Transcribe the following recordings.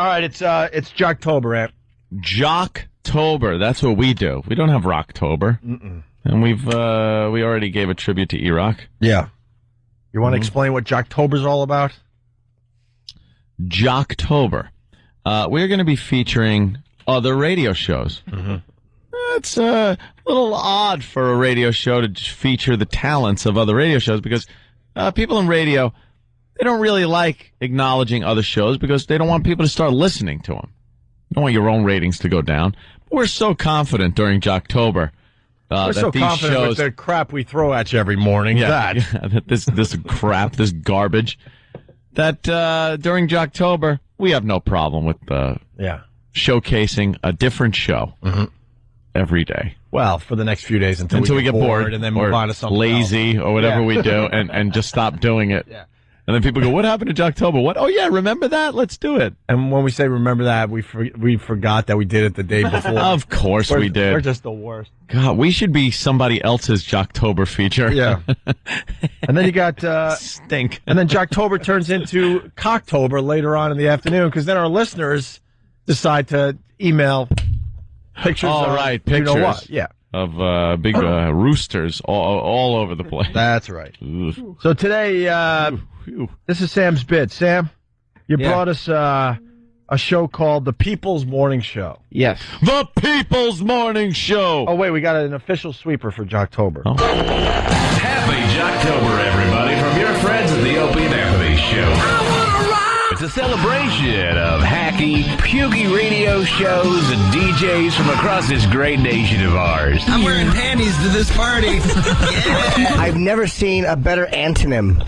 right, it's Jocktober, Ant. Jocktober. That's what we do. We don't have Rocktober. And we already gave a tribute to E-Rock. Yeah. You want to explain what Jocktober's all about? Jocktober. We're going to be featuring other radio shows. It's a little odd for a radio show to feature the talents of other radio shows because people in radio, they don't really like acknowledging other shows because they don't want people to start listening to them. You don't want your own ratings to go down. But we're so confident during Jocktober. We're so confident shows, with the crap we throw at you every morning. That this crap, this garbage, that during Jocktober, we have no problem with showcasing a different show every day. Well, for the next few days until we get bored and then move on to something lazy else. Or whatever we do and just stop doing it. Yeah. And then people go, what happened to Jocktober? What? Oh, yeah, remember that? Let's do it. And when we say remember that, we forgot that we did it the day before. Of course we did. We're just the worst. God, we should be somebody else's Jocktober feature. Yeah. And then you got... Stink. And then Jocktober turns into Cocktober later on in the afternoon because then our listeners decide to email pictures pictures. You know what? Yeah. Of big roosters all over the place. That's right. Ooh. So today, this is Sam's bit. Sam, you brought us a show called The People's Morning Show. Yes. The People's Morning Show. Oh, wait, we got an official sweeper for Jocktober. Oh. Happy Jocktober, everybody, from your friends at the Opie and Anthony Show. It's a celebration of hacky, pukey radio shows and DJs from across this great nation of ours. I'm wearing panties to this party. I've never seen a better antonym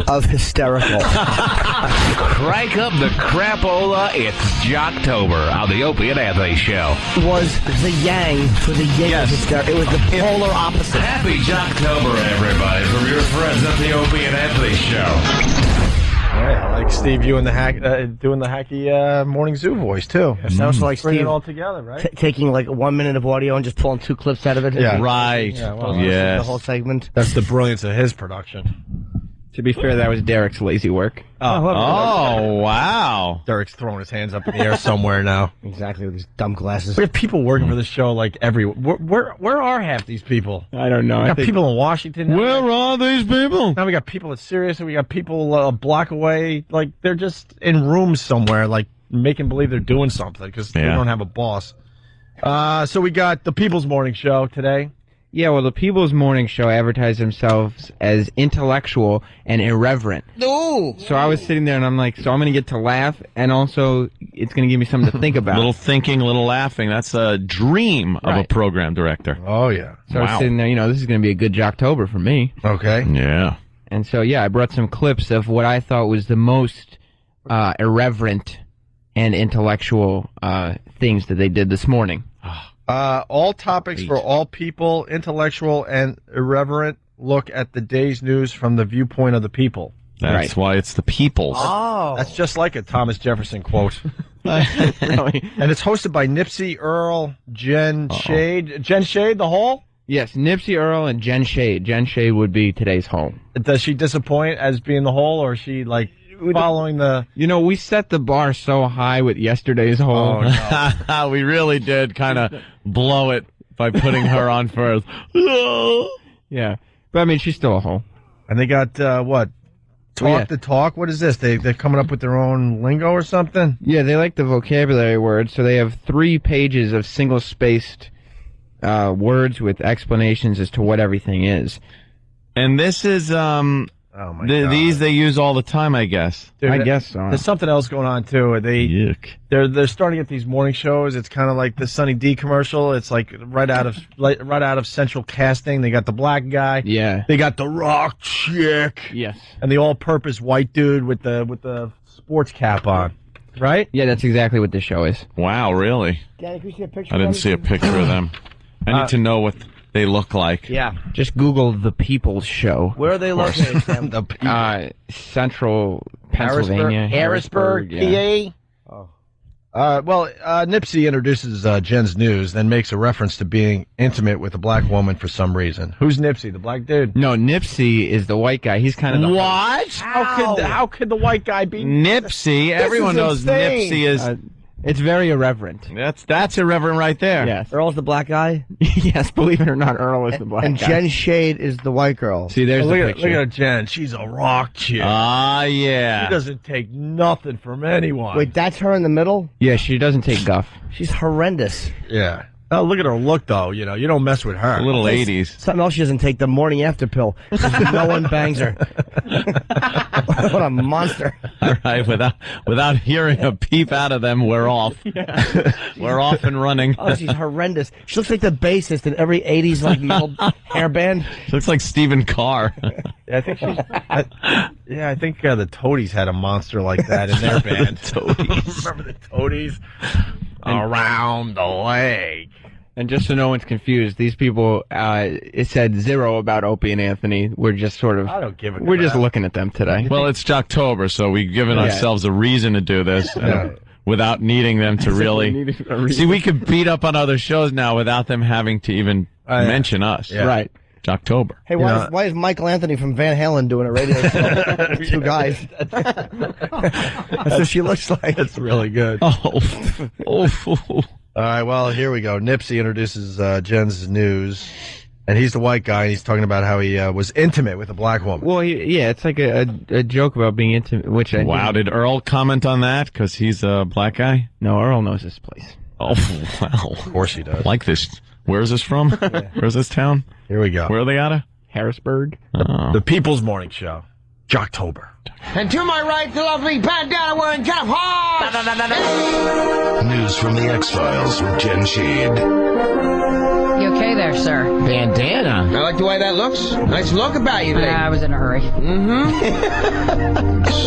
of hysterical. Crank up the crapola. It's Jocktober on the Opie and Anthony Show. It was the yang for the yin of hysterical. It was the polar opposite. Happy Jocktober, everybody, from your friends at the Opie and Anthony Show. Yeah, I like Steve, you and doing the hacky morning zoo voice too. It sounds like Bring Steve it all together, right? taking like 1 minute of audio and just pulling 2 clips out of it. Yeah, right. Yeah, well, the whole segment. That's the brilliance of his production. To be fair, that was Derek's lazy work. Oh, wow. Derek's throwing his hands up in the air somewhere now. Exactly, with his dumb glasses. We have people working for the show like everywhere. Where are half these people? I don't know. We got people in Washington. Where are these people? Now we got people at Sirius, and we got people a block away. Like, they're just in rooms somewhere, like, making believe they're doing something because they don't have a boss. So we got the People's Morning Show today. Yeah, well, the People's Morning Show advertised themselves as intellectual and irreverent. Ooh. So I was sitting there, and I'm like, so I'm going to get to laugh, and also it's going to give me something to think about. Little thinking, little laughing. That's a dream of a program director. Oh, yeah. So I was sitting there, this is going to be a good Jocktober for me. Okay. Yeah. And so, I brought some clips of what I thought was the most irreverent and intellectual things that they did this morning. All topics for all people, intellectual and irreverent, look at the day's news from the viewpoint of the people. That's why it's the People's. Oh. That's just like a Thomas Jefferson quote. Really? And it's hosted by Nipsey, Earl, Jen Shade. Jen Shade, the whole? Yes, Nipsey, Earl, and Jen Shade. Jen Shade would be today's home. Does she disappoint as being the whole, or is she, like, following the... we set the bar so high with yesterday's whole. Oh, no. We really did kind of blow it by putting her on first. Yeah. But, I mean, she's still a hoe. And they got, what? Talk the talk? What is this? They're coming up with their own lingo or something? Yeah, they like the vocabulary words, so they have 3 pages of single-spaced words with explanations as to what everything is. And this is, oh my God. These they use all the time, I guess. Dude, I guess so. There's something else going on, too. Yuck. They're starting at these morning shows. It's kind of like the Sunny D commercial. It's like right out of Central Casting. They got the black guy. Yeah. They got the rock chick. Yes. And the all-purpose white dude with the sports cap on. Right? Yeah, that's exactly what this show is. Wow, really? Daddy, can we see a picture? I didn't see a picture of them. I need to know what they look like. Yeah. Just Google The People's Show. Where are they located, Sam? Central Pennsylvania. Harrisburg, yeah. PA. Nipsey introduces Jen's news, then makes a reference to being intimate with a black woman for some reason. Who's Nipsey, the black dude? No, Nipsey is the white guy. He's kind of the What? How could the white guy be Nipsey? Everyone knows insane. Nipsey is. it's very irreverent. That's irreverent right there. Yes. Earl's the black guy, Yes, believe it or not, Earl is the black and guy. Jen Shade is the white girl. See, there's the picture. Look at Jen. She's a rock chick. Ah, She yeah. doesn't take nothing from anyone. Wait, that's her in the middle? Yeah, she doesn't take guff. She's horrendous. Yeah. Oh, look at her look, though. You know, you don't mess with her. A little 80s. Something else she doesn't take, the morning after pill. No one bangs her. What a monster. All right, without hearing a peep out of them, we're off. We're off and running. Oh, she's horrendous. She looks like the bassist in every 80s like the old hair band. She looks like Stephen Carr. Yeah, I think she's. I think the Toadies had a monster like that in their band. Toadies. Remember the Toadies? Around the lake. And just so no one's confused, these people, it said 0 about Opie and Anthony. We're just sort of, I don't give a we're just crap. looking at them today. Well, it's Jocktober, so we've given ourselves a reason to do this without needing them to really. See, we could beat up on other shows now without them having to even mention us. Yeah. Right. Jocktober. Hey, why is Michael Anthony from Van Halen doing a radio show with two guys? That's what she looks like. That's really good. Oh. All right, well, here we go. Nipsey introduces Jen's news, and he's the white guy, and he's talking about how he was intimate with a black woman. Well, yeah, it's like a joke about being intimate, which I Wow, did Earl comment on that? Because he's a black guy? No, Earl knows this place. Oh, wow. Of course he does. Like this. Where's this from? Where's this town? Here we go. Where are they out of? Harrisburg. The People's Morning Show. Jocktober. And to my right, the lovely bandana wearing Cap Hawks. News from the X-Files with Jen Shade. You okay there, sir? Bandana. I like the way that looks. Nice look about you today. I was in a hurry.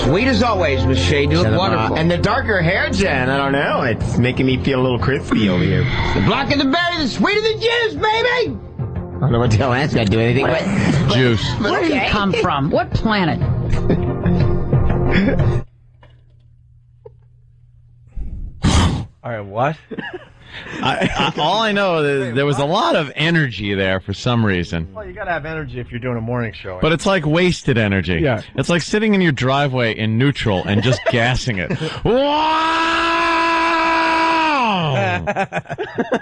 Sweet as always, Miss Shade. You look wonderful. And the darker hair, Jen, I don't know. It's making me feel a little crispy over here. The blacker the berry, the sweeter the juice, baby. I don't know what the hell that's got to do with anything. Juice. Where do you come from? What planet? All right, what? All I know is there was a lot of energy there for some reason. Well, you got to have energy if you're doing a morning show. But it's like wasted energy. Yeah. It's like sitting in your driveway in neutral and just gassing it. Wow!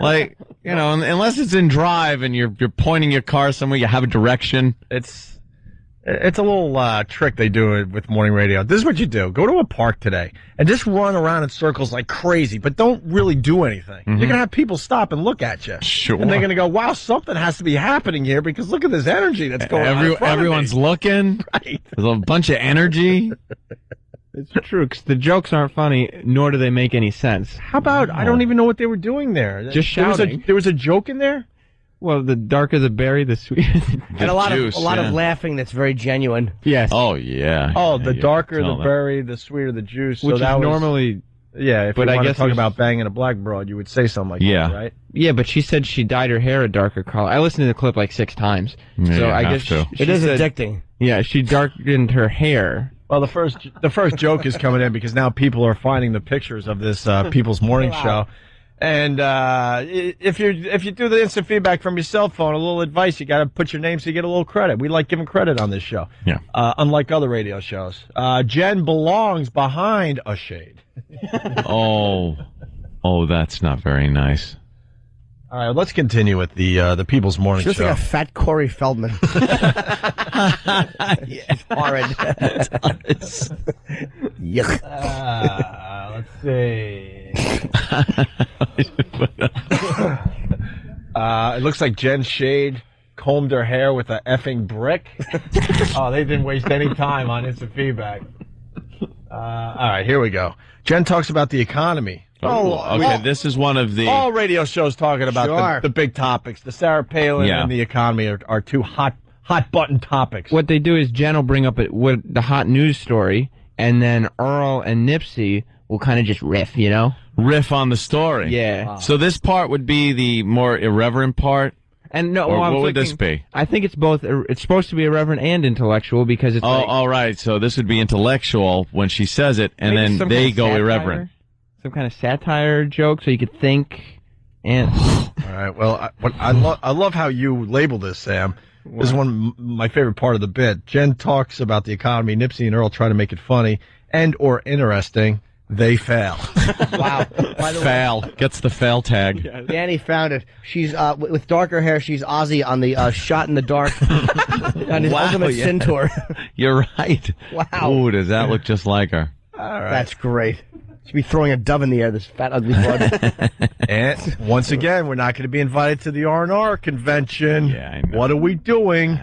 Like, you know, unless it's in drive and you're pointing your car somewhere, you have a direction. It's a little trick they do with morning radio. This is what you do. Go to a park today and just run around in circles like crazy, but don't really do anything. You're going to have people stop and look at you. Sure. And they're going to go, wow, something has to be happening here because look at this energy that's going on in front of me." Everyone's looking. Right. There's a bunch of energy. It's true, 'cause the jokes aren't funny, nor do they make any sense. How about, I don't even know what they were doing there. Just shouting. There was a joke in there? Well, the darker the berry, the sweeter the... And a lot juice, of yeah. laughing that's very genuine. Yes. Oh, yeah. Oh, the Yeah, darker tell the them. berry, the sweeter the juice. Which so is that was, normally... Yeah, if but you I want to guess talk there's- about banging a black broad, you would say something like Yeah. that, right? Yeah, but she said she dyed her hair a darker color. I listened to the clip like 6 times. Yeah, so you I have guess to. she It is said- addicting. Yeah, she darkened her hair. Well, the first joke is coming in because now people are finding the pictures of this People's Morning Show. And if you do the instant feedback from your cell phone, a little advice, you got to put your name so you get a little credit. We like giving credit on this show. Yeah. Unlike other radio shows. Jen belongs behind a shade. Oh, that's not very nice. All right, let's continue with the People's Morning She looks Show. like a fat Corey Feldman. She's horrid. Yuck. Let's see. It looks like Jen Shade combed her hair with a effing brick. Oh, they didn't waste any time on instant feedback. All right, here we go. Jen talks about the economy. Okay, this is one of the... All radio shows talking about Sure. the big topics. The Sarah Palin Yeah. and the economy are two hot button topics. What they do is Jen will bring up the hot news story, and then Earl and Nipsey will kind of just riff, you know? riff on the story. Yeah. So this part would be the more irreverent part? And no, Or I'm what would this thinking- be? I think it's both. It's supposed to be irreverent and intellectual because it's Oh, like, all right. So this would be intellectual when she says it, and maybe then some they kind of go satire? irreverent. some kind of satire joke so you could think. And all right. Well, I love how you label this, Sam. This is my favorite part of the bit. Jen talks about the economy. Nipsey and Earl try to make it funny and or interesting. They fail. Wow. By the Fail. Gets the fail tag. way, Danny found it. She's with darker hair. She's Ozzy on the Shot in the Dark on his Ultimate Sin tour. You're right. Wow. Ooh, does that look just like her? All right. That's great. She'd be throwing a dove in the air, this fat, ugly bug. And once again, we're not going to be invited to the R&R convention. Yeah, I know. What are we doing?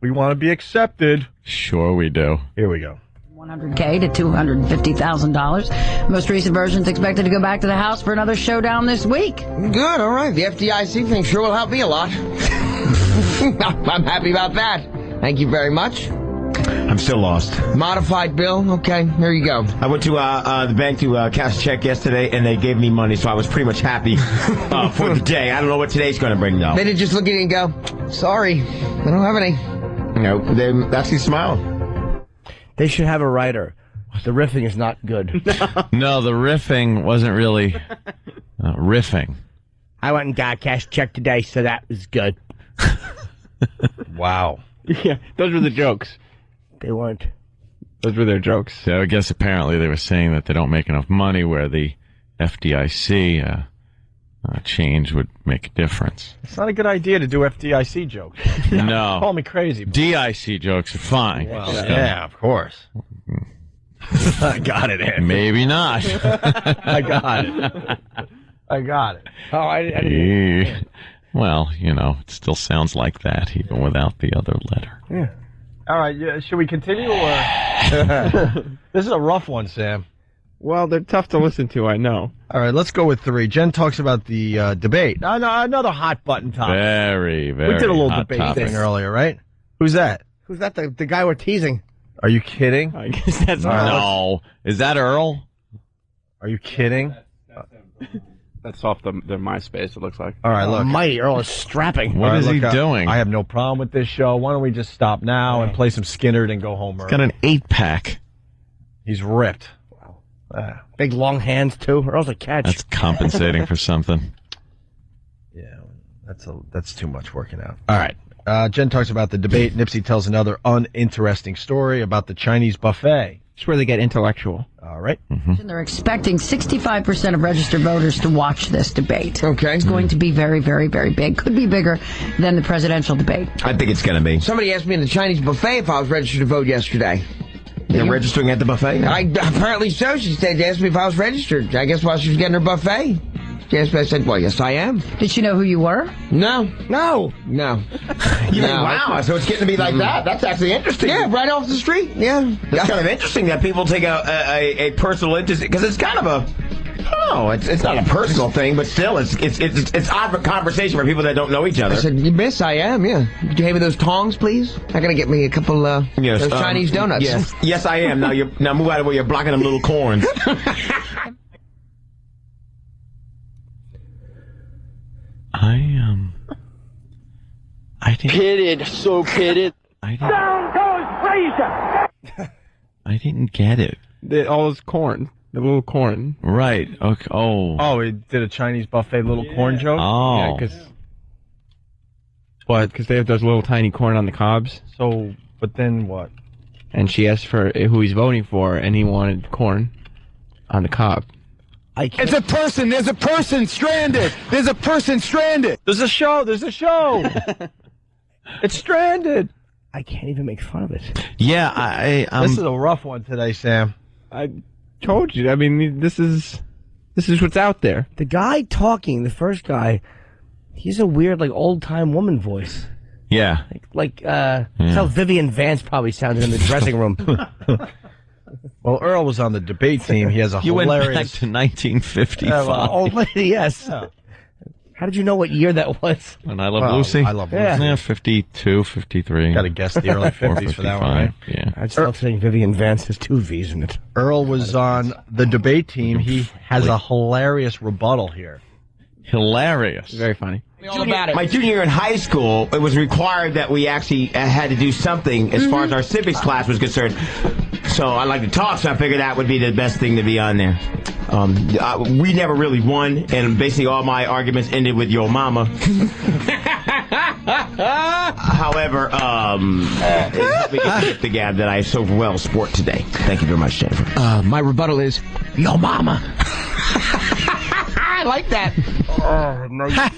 We want to be accepted. Sure we do. Here we go. $100K to $250,000. Most recent version's expected to go back to the House for another showdown this week. Good, all right. The FDIC thing sure will help me a lot. I'm happy about that. Thank you very much. I'm still lost. Modified bill? Okay, here you go. I went to the bank to cash a check yesterday, and they gave me money, so I was pretty much happy for the day. I don't know what today's going to bring, though. They didn't just look at you and go, sorry, I don't have any. No, they actually smiled. They should have a writer. The riffing is not good. No, the riffing wasn't really riffing. I went and got a cash check today, so that was good. Wow. yeah, those were the jokes. They weren't. Those were their jokes. So I guess apparently they were saying that they don't make enough money where the FDIC change would make a difference. It's not a good idea to do FDIC jokes. No. Call me crazy. DIC jokes are fine. Well, yeah, of course. I got it, Andy. Maybe not. I got it. I got it. Oh, I didn't. Well, it still sounds like that, even without the other letter. Yeah. All right, should we continue? Or this is a rough one, Sam. Well, they're tough to listen to, I know. All right, let's go with 3. Jen talks about the debate. Another hot button topic. Very, very We did a little hot debate topic. thing earlier, right? Who's that? Who's that? The guy we're teasing. Are you kidding? I guess that's No. Is that Earl? Are you kidding? That's off the MySpace, it looks like. All right, look. Mighty Earl is strapping. What is he look, doing? I have no problem with this show. Why don't we just stop now and play some Skinner and go home early? Got an 8-pack. He's ripped. Big long hands, too. Earl's a catch. That's compensating for something. Yeah, that's too much working out. All right. Jen talks about the debate. Nipsey tells another uninteresting story about the Chinese buffet. It's where they get intellectual. All right. And they're expecting 65% of registered voters to watch this debate. Okay. It's going to be very, very, very big. Could be bigger than the presidential debate. I think it's going to be. Somebody asked me in the Chinese buffet if I was registered to vote yesterday. They're registering at the buffet? Apparently so. She asked me if I was registered. I guess while she was getting her buffet. She asked me, I said, well, yes, I am. Did she know who you were? No. No. Wow, so it's getting to be like that. That's actually interesting. Yeah, right off the street. Yeah. It's kind of interesting that people take a personal interest, because it's kind of it's not a personal thing, but still, it's odd for conversation for people that don't know each other. I said, miss, I am, yeah. Could you hand me those tongs, please? I'm going to get me a couple those Chinese donuts. Yes, I am. Now move out of where you're blocking them little corns. I didn't. Pitted, so pitted. Down goes Fraser! I didn't get it. All those corn. The little corn. Right. Okay. Oh, he did a Chinese buffet little corn joke? Oh. Yeah, because they have those little tiny corn on the cobs. So, but then what? And she asked for who he's voting for, and he wanted corn on the cob. It's a person. There's a person stranded. There's a person stranded. There's a show. It's stranded. I can't even make fun of it. Yeah, this is a rough one today, Sam. I told you. I mean, this is what's out there. The guy talking, the first guy, he's a weird, old-time woman voice. Yeah. That's how Vivian Vance probably sounded in the dressing room. Well, Earl was on the debate team. He has a You hilarious... went back to 1955. Old lady, yes. Yeah. How did you know what year that was? And I Love Lucy? I Love Lucy. Yeah, 52, 53. Got to guess the early 50s for that one, right? Yeah. I'd still think Vivian Vance has 2 V's in it. Earl was on the debate team. He has a hilarious rebuttal here. Hilarious. Very funny. My junior year in high school, it was required that we actually had to do something as far as our civics class was concerned. So I like to talk, so I figured that would be the best thing to be on there. We never really won, and basically all my arguments ended with your mama. However, we can get the gab that I so well sport today. Thank you very much, Jennifer. My rebuttal is, yo mama. I like that. Oh, no, you don't.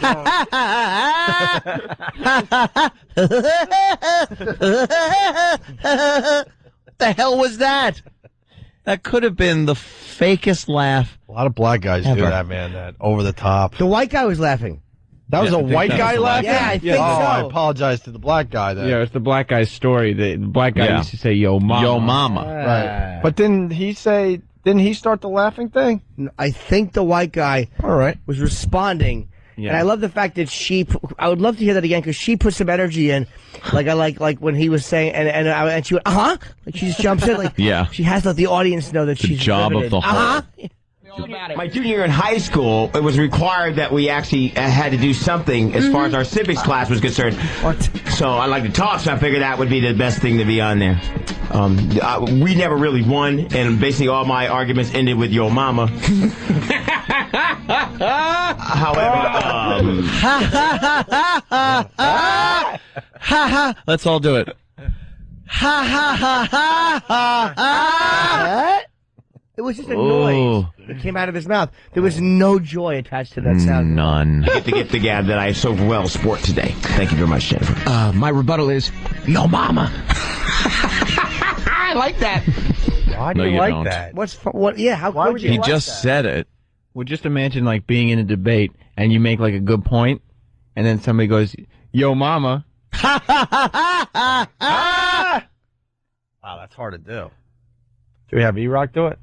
What the hell was that? That could have been the fakest laugh. A lot of black guys ever. do that, man. That over the top. The white guy was laughing. That was a white guy laughing? Yeah, I think so. I apologize to the black guy then. Yeah, it's the black guy's story. The black guy used to say, yo, mama. Yo, mama. Right. But didn't he start the laughing thing? I think the white guy was responding. Yeah. And I love the fact that I would love to hear that again because she put some energy in. Like I like when he was saying, and she went, like she just jumps in. Like, she has to let the audience know that she's job riveted. of the whole. My junior year in high school, it was required that we actually had to do something as far as our civics class was concerned. So I like to talk, so I figured that would be the best thing to be on there. We never really won, and basically all my arguments ended with your mama. However, let's all do it. It was just a noise that came out of his mouth. There was no joy attached to that sound. None. I get to get the gab that I so well sport today. Thank you very much, Jennifer. My rebuttal is, yo mama. I like that. Why do you like that? How could you? He like just that? said it. Well, just imagine like being in a debate and you make like a good point, and then somebody goes, "Yo, mama." Wow, that's hard to do. Should we have E-Rock do it?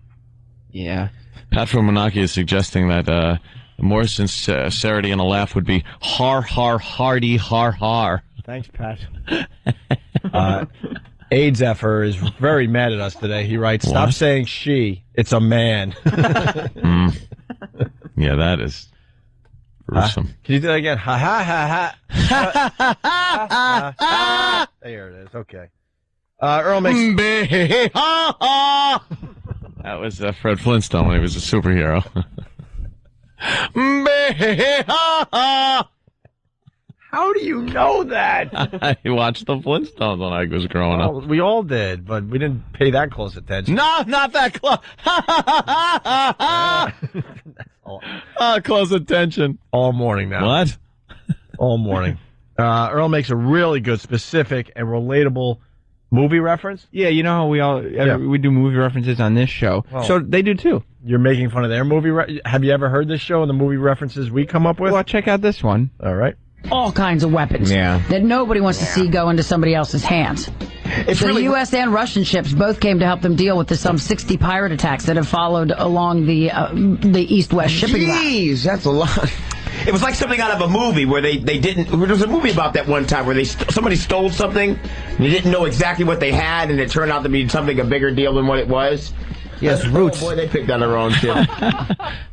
Yeah. Pat from Monarchy is suggesting that more sincerity in a laugh would be har, har, hardy, har, har. Thanks, Pat. AIDS Effer is very mad at us today. He writes, "Stop saying she. It's a man." Yeah, that is gruesome. Can you do that again? Ha ha ha ha. There it is. Okay. Earl makes. That was Fred Flintstone when he was a superhero. How do you know that? I watched the Flintstones when I was growing up. We all did, but we didn't pay that close attention. No, not that close. Close attention. All morning now. What? All morning. Earl makes a really good, specific, and relatable movie reference. Yeah, you know how we do movie references on this show, so they do too. You're making fun of their movie. Have you ever heard this show and the movie references we come up with? Well, check out this one. All right. All kinds of weapons that nobody wants to see go into somebody else's hands. So the U.S. and Russian ships both came to help them deal with the some 60 pirate attacks that have followed along the east-west shipping route. Jeez, that's a lot. It was like something out of a movie where they didn't. There was a movie about that one time where somebody stole something, and they didn't know exactly what they had, and it turned out to be something a bigger deal than what it was. Yes, Roots. Oh boy, they picked on their own shit.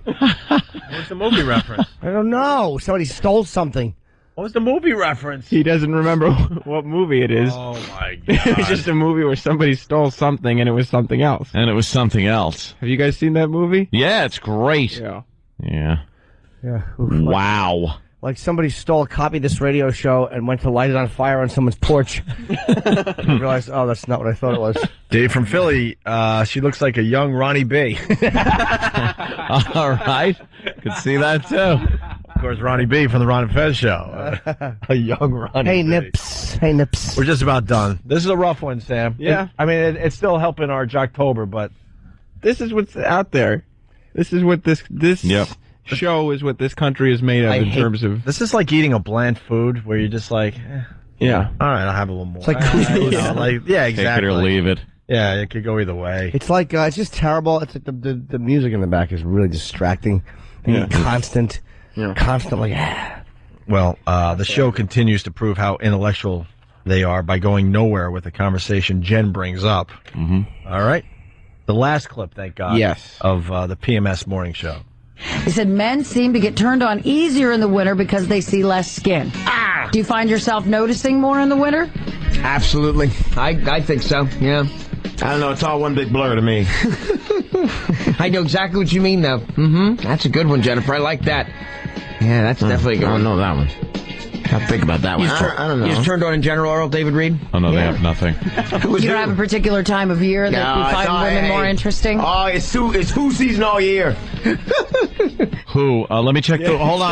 What's the movie reference? I don't know. Somebody stole something. What was the movie reference? He doesn't remember what movie it is. Oh my god! It was just a movie where somebody stole something and it was something else. And it was something else. Have you guys seen that movie? Yeah, it's great. Yeah. Yeah. Yeah. Wow. Like somebody stole a copy of this radio show and went to light it on fire on someone's porch. And realized, oh, that's not what I thought it was. Dave from Philly, she looks like a young Ronnie B. All right. Could see that too. Of course, Ronnie B from the Ron and Fez show. A young Ronnie Hey, B. Nips. Hey, Nips. We're just about done. This is a rough one, Sam. Yeah. I mean, it's still helping our Jocktober, but This is what's out there. This is what this show is what this country is made of in terms of... this is like eating a bland food where you're just like, Yeah. all right, I'll have a little more. It's like couscous. Yeah, exactly. Take it or leave it. Yeah, it could go either way. It's like, it's just terrible. It's like the music in the back is really distracting. And constant, like, Well, the show continues to prove how intellectual they are by going nowhere with the conversation Jen brings up. Mm-hmm. All right. The last clip, thank God, of the PMS morning show. He said men seem to get turned on easier in the winter because they see less skin. Do you find yourself noticing more in the winter? Absolutely. I think so, yeah. I don't know. It's all one big blur to me. I know exactly what you mean, though. That's a good one, Jennifer. I like that. Yeah, that's definitely a good one. I don't know that one. I'll think about that one. I don't know. You just turned on in general, Earl, David Reed? Oh, no, they have nothing. You don't have a particular time of year that you find women more interesting? Oh, it's who season all year. Who? Let me check the... Hold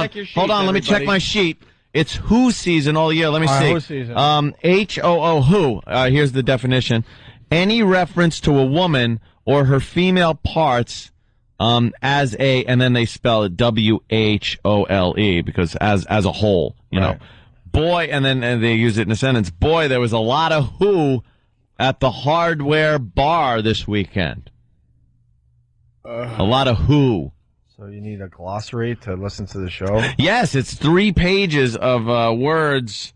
on. Let me check my sheet. It's who season all year. Let me see. Who season. H-O-O, who. Here's the definition. Any reference to a woman or her female parts as a, and then they spell it W-H-O-L-E, because as a whole, you know. Boy, and then they use it in a sentence. Boy, there was a lot of who at the hardware bar this weekend. A lot of who. So you need a glossary to listen to the show? Yes, it's 3 pages of words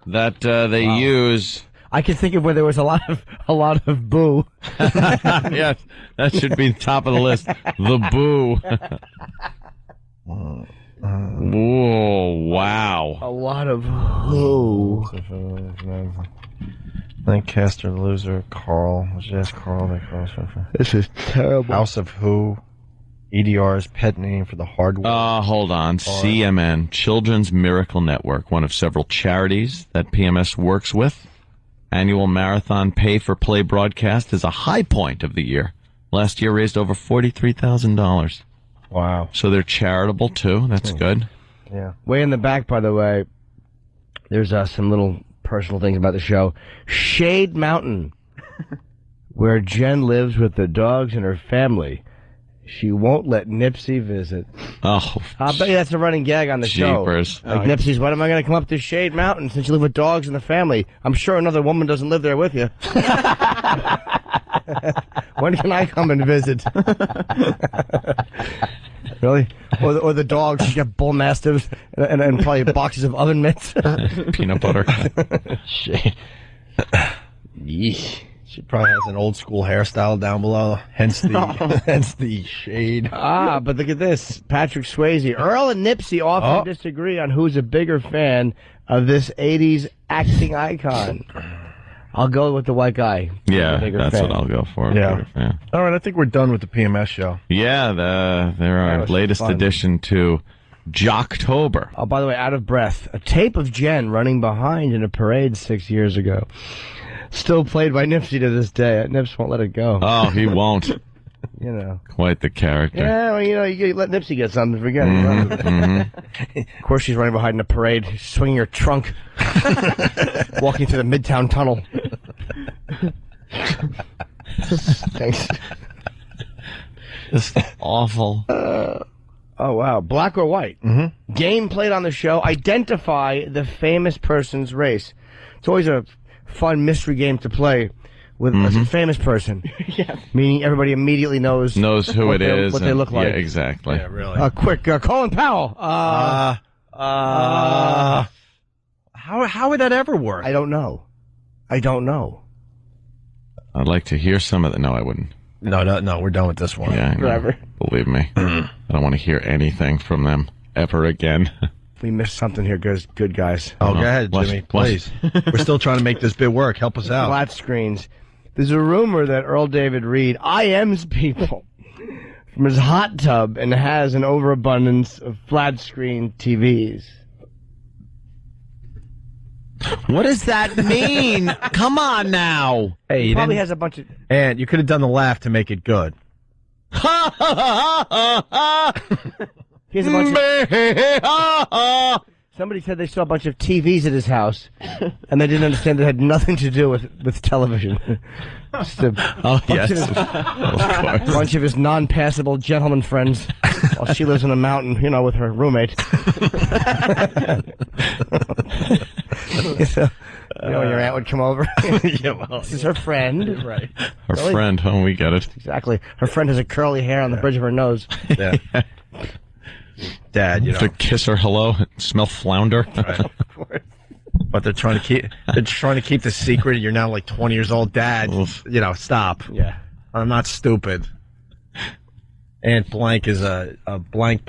that they use. I can think of where there was a lot of boo. Yes, that should be top of the list. The boo. Whoa! Wow. A lot of who. Lancaster loser. Carl. Yes, Carl. This is terrible. House of Who. EDR's pet name for the hardware. Hold on. CMN, Children's Miracle Network, one of several charities that PMS works with. Annual marathon pay-for-play broadcast is a high point of the year. Last year raised over $43,000. Wow. So they're charitable, too. That's good. Yeah. Way in the back, by the way, there's some little personal things about the show. Shade Mountain, where Jen lives with the dogs and her family. She won't let Nipsey visit. Oh. I bet you that's a running gag on the Jeepers. show. Like, Nipsey's, when am I going to come up to Shade Mountain since you live with dogs and the family? I'm sure another woman doesn't live there with you. When can I come and visit? Really? Or the dogs, you got bull mastiffs and probably boxes of oven mitts. Peanut butter. Shit. Yeesh. She probably has an old school hairstyle down below, hence the shade. But look at this. Patrick Swayze. Earl and Nipsey often disagree on who's a bigger fan of this 80s acting icon. I'll go with the white guy. Yeah, that's what I'll go for. Yeah. All right, I think we're done with the PMS show. Yeah, they're our latest addition to Jocktober. Oh, by the way, out of breath. A tape of Jen running behind in a parade 6 years ago. Still played by Nipsey to this day. Nips won't let it go. Oh, he won't. You know. Quite the character. Yeah, well, you let Nipsey get something, forget it. Of course she's running behind in a parade, swinging her trunk, walking through the Midtown Tunnel. Thanks. Just awful. Oh, wow. Black or white? Game played on the show. Identify the famous person's race. It's always a fun mystery game to play with a famous person. Meaning everybody immediately knows who it is. What they look like. Yeah, exactly. Yeah, really. Quick, Colin Powell. How would that ever work? I don't know. I'd like to hear some of the... No, I wouldn't. No, we're done with this one. Yeah, Forever. Believe me. I don't want to hear anything from them ever again. We missed something here, good guys. Oh, go ahead, Jimmy, please. We're still trying to make this bit work. Help us out. Flat screens. There's a rumor that Earl David Reed IMs people from his hot tub and has an overabundance of flat screen TVs. What does that mean? Come on now. Hey, he probably has a bunch of... And you could have done the laugh to make it good. He has a bunch of... Somebody said they saw a bunch of TVs at his house, and they didn't understand it had nothing to do with television. Just a bunch of his non-passable gentleman friends, while she lives in the mountain, with her roommate. When your aunt would come over. This is her friend. Right. Her friend, we get it. Exactly. Her friend has a curly hair on the bridge of her nose. Yeah. Dad, To kiss her hello and smell flounder. Right. Of course. But they're trying to keep the secret. You're now like 20 years old. Dad, stop. Yeah. I'm not stupid. Aunt Blank is a blank.